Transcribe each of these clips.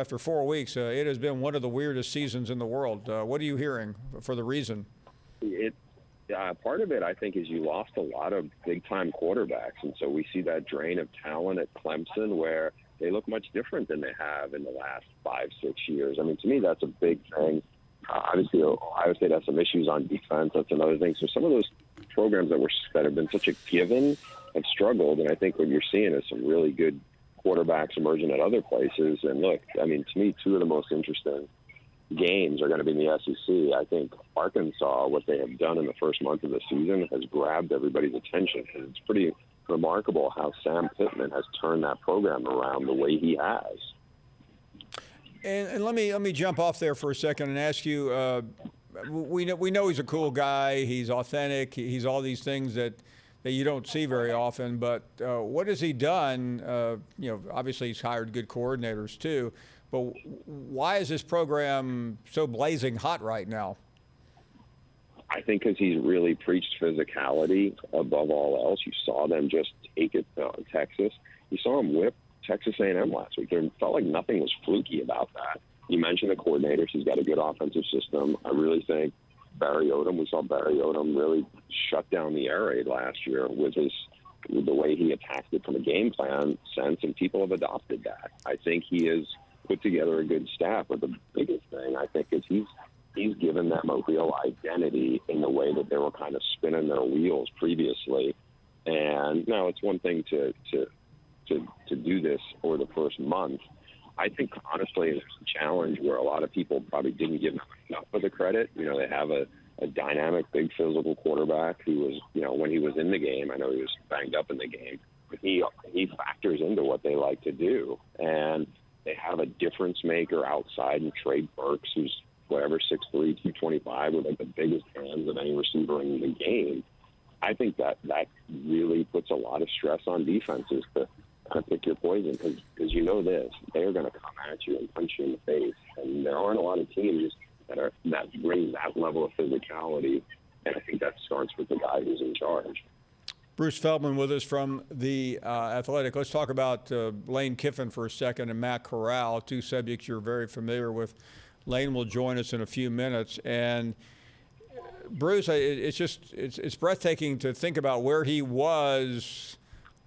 After 4 weeks, it has been one of the weirdest seasons in the world. What are you hearing for the reason? Part of it, I think, is you lost a lot of big-time quarterbacks, and so we see that drain of talent at Clemson where they look much different than they have in the last 5-6 years. I mean, to me, that's a big thing. Obviously, Ohio State has some issues on defense. That's another thing. So some of those programs that have been such a given have struggled, and I think what you're seeing is some really good quarterbacks emerging at other places. And look, I mean, to me, two of the most interesting games are going to be in the SEC. I think Arkansas, what they have done in the first month of the season, has grabbed everybody's attention. And it's pretty remarkable how Sam Pittman has turned that program around the way he has. And let me jump off there for a second and ask you. We know he's a cool guy. He's authentic. He's all these things that you don't see very often. But what has he done? Obviously he's hired good coordinators too. But why is this program so blazing hot right now? I think because he's really preached physicality above all else. You saw them just take it to Texas. You saw him whip Texas A&M last week. There felt like nothing was fluky about that. You mentioned the coordinators. He's got a good offensive system. I really think Barry Odom, we saw Barry Odom really shut down the air raid last year with the way he attacked it from a game plan sense, and people have adopted that. I think he has put together a good staff, but the biggest thing I think is he's given them a real identity in the way that they were kind of spinning their wheels previously. And now it's one thing to do this for the first month. I think, honestly, there's a challenge where a lot of people probably didn't give them enough of the credit. You know, they have a dynamic, big physical quarterback who was, when he was in the game, I know he was banged up in the game, but he factors into what they like to do. And they have a difference maker outside in Trey Burks, who's whatever, 6'3", 225, with like the biggest hands of any receiver in the game. I think that really puts a lot of stress on defenses to kind of pick your poison, because you know this, they're going to come at you and punch you in the face, and there aren't a lot of teams that bring that level of physicality, and I think that starts with the guy who's in charge. Bruce Feldman with us from the Athletic. Let's talk about Lane Kiffin for a second and Matt Corral, two subjects you're very familiar with. Lane will join us in a few minutes, and Bruce, it's breathtaking to think about where he was.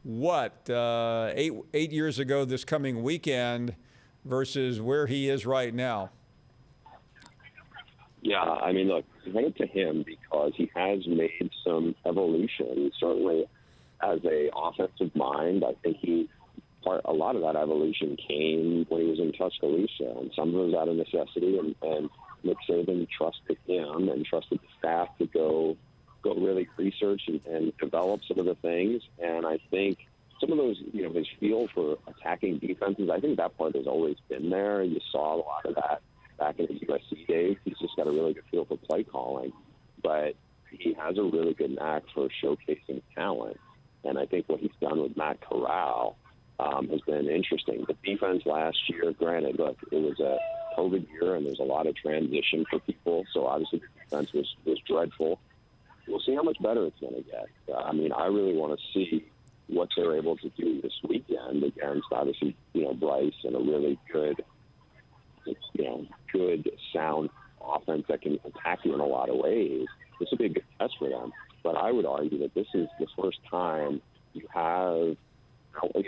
8 years ago this coming weekend versus where he is right now? Yeah, I mean, look, credit to him because he has made some evolution, certainly as a offensive mind. I think a lot of that evolution came when he was in Tuscaloosa, and some of it was out of necessity, and Nick Saban trusted him and trusted the staff to go really research and develop some of the things. And I think some of those, his feel for attacking defenses, I think that part has always been there. You saw a lot of that back in the USC days. He's just got a really good feel for play calling. But he has a really good knack for showcasing talent. And I think what he's done with Matt Corral has been interesting. The defense last year, granted, look, it was a COVID year and there's a lot of transition for people. So obviously the defense was dreadful. We'll see how much better it's going to get. I mean, I really want to see what they're able to do this weekend against, obviously, Bryce and a really good, sound offense that can attack you in a lot of ways. This will be a good test for them. But I would argue that this is the first time you have,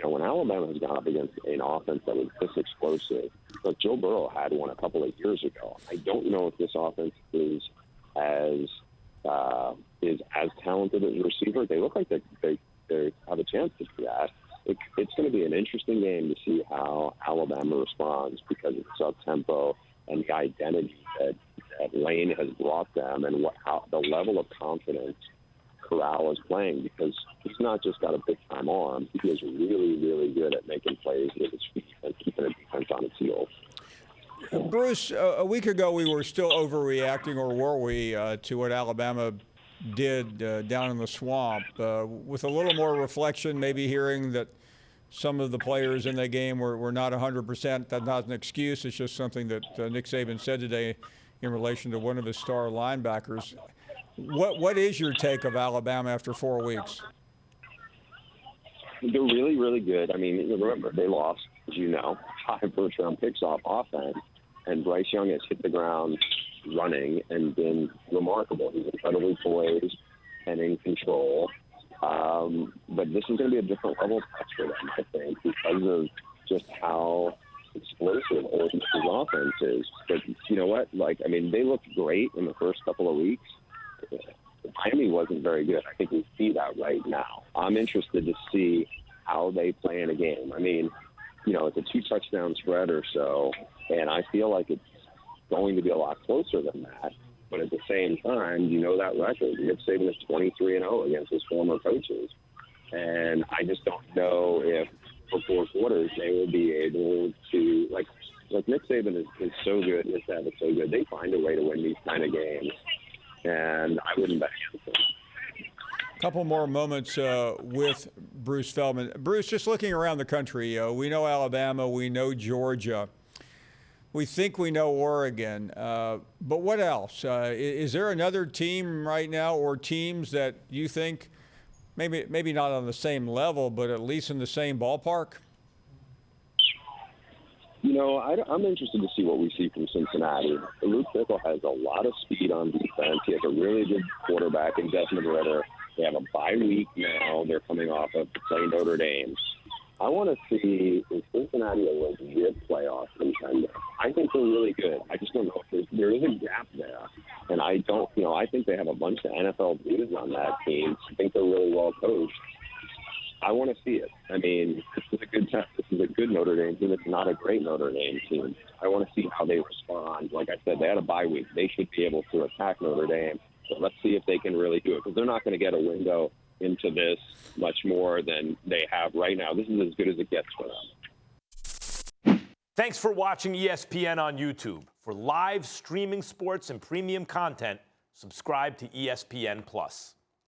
when Alabama has gone up against an offense that was this explosive, but Joe Burrow had one a couple of years ago. I don't know if this offense is as talented as a receiver. They look like they have a chance to do that. It's going to be an interesting game to see how Alabama responds because of the up-tempo and the identity that Lane has brought them and how the level of confidence Corral is playing, because he's not just got a big-time arm. He is really, really good at making plays with his feet and keeping the defense on its heels. Bruce, a week ago we were still overreacting, or were we, to what Alabama did down in the swamp. With a little more reflection, maybe hearing that some of the players in that game were not 100%, that's not an excuse. It's just something that Nick Saban said today in relation to one of his star linebackers. What is your take of Alabama after 4 weeks? They're really, really good. I mean, remember, they lost as you know, 5 first-round picks off offense, and Bryce Young has hit the ground running and been remarkable. He's incredibly poised and in control. But this is going to be a different level test for them, I think, because of just how explosive Ole Miss's offense is. But you know what? They looked great in the first couple of weeks. Miami wasn't very good. I think we see that right now. I'm interested to see how they play in a game. It's a 2-touchdown spread or so, and I feel like it's going to be a lot closer than that. But at the same time, you know that record. Nick Saban is 23-0 against his former coaches. And I just don't know if for 4 quarters they will be able to, like Nick Saban is so good, his staff is so good, they find a way to win these kind of games. And I wouldn't bet against them. A couple more moments with Bruce Feldman. Bruce, just looking around the country, we know Alabama, we know Georgia. We think we know Oregon, but what else? Is there another team right now or teams that you think maybe not on the same level, but at least in the same ballpark? I'm interested to see what we see from Cincinnati. Luke Fickell has a lot of speed on defense. He has a really good quarterback in Desmond Ritter. They have a bye week now. They're coming off of playing Notre Dame. I want to see, is Cincinnati a legit playoff contender? I think they're really good. I just don't know if there is a gap there. And I think they have a bunch of NFL dudes on that team. I think they're really well coached. I want to see it. This is a good test. This is a good Notre Dame team. It's not a great Notre Dame team. I want to see how they respond. Like I said, they had a bye week. They should be able to attack Notre Dame. So let's see if they can really do it, because they're not going to get a window into this much more than they have right now. This is as good as it gets for them. Thanks for watching ESPN on YouTube. For live streaming sports and premium content, subscribe to ESPN+.